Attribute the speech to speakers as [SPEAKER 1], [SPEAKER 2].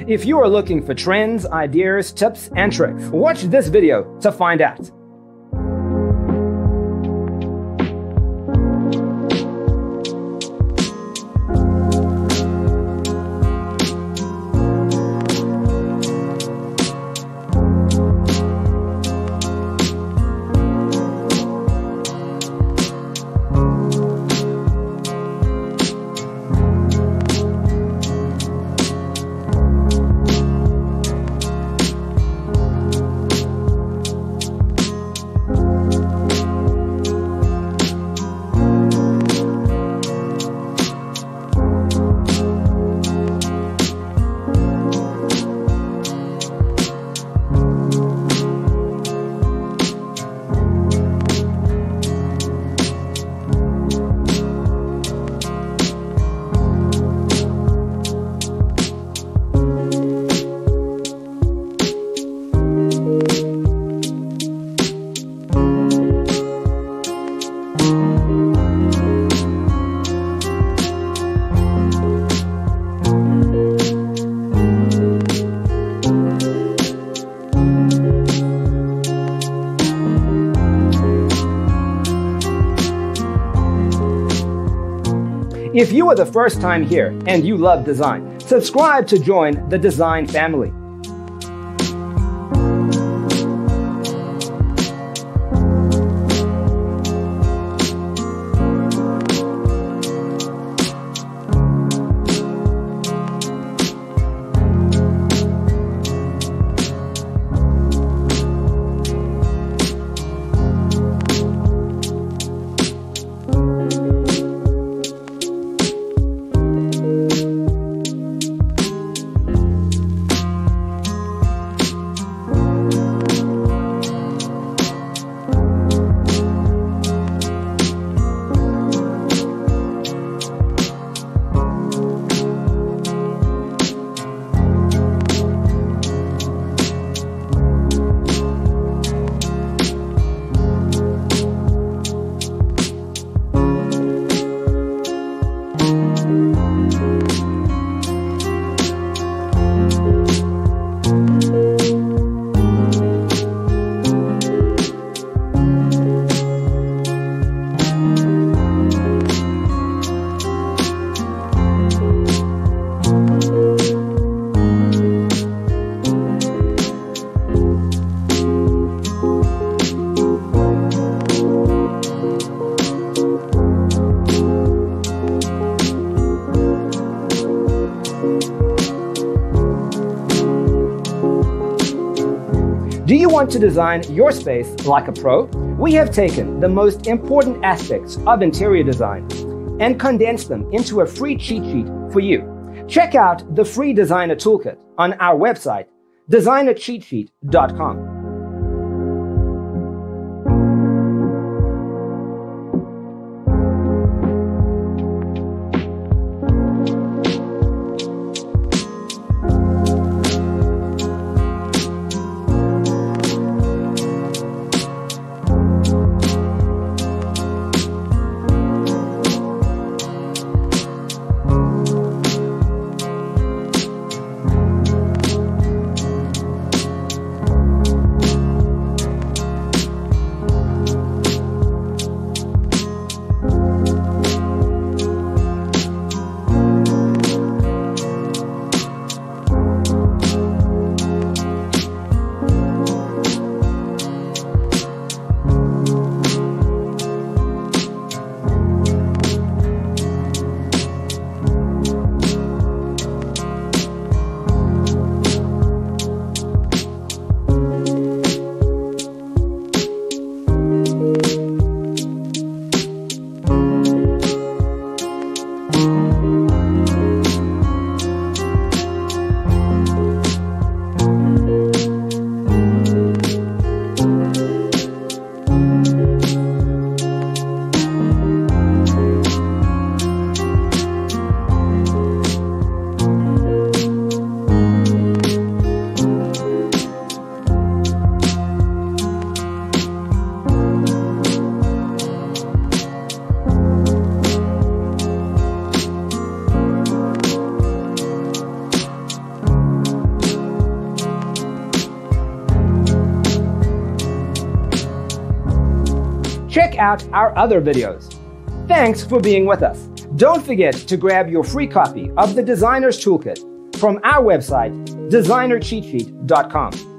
[SPEAKER 1] If you are looking for trends, ideas, tips, and tricks, watch this video to find out. If you are the first time here and you love design, subscribe to join the design family. Do you want to design your space like a pro? We have taken the most important aspects of interior design and condensed them into a free cheat sheet for you. Check out the free designer toolkit on our website, designercheatsheet.com. check out our other videos. Thanks for being with us. Don't forget to grab your free copy of the Designer's Toolkit from our website, designercheatsheet.com.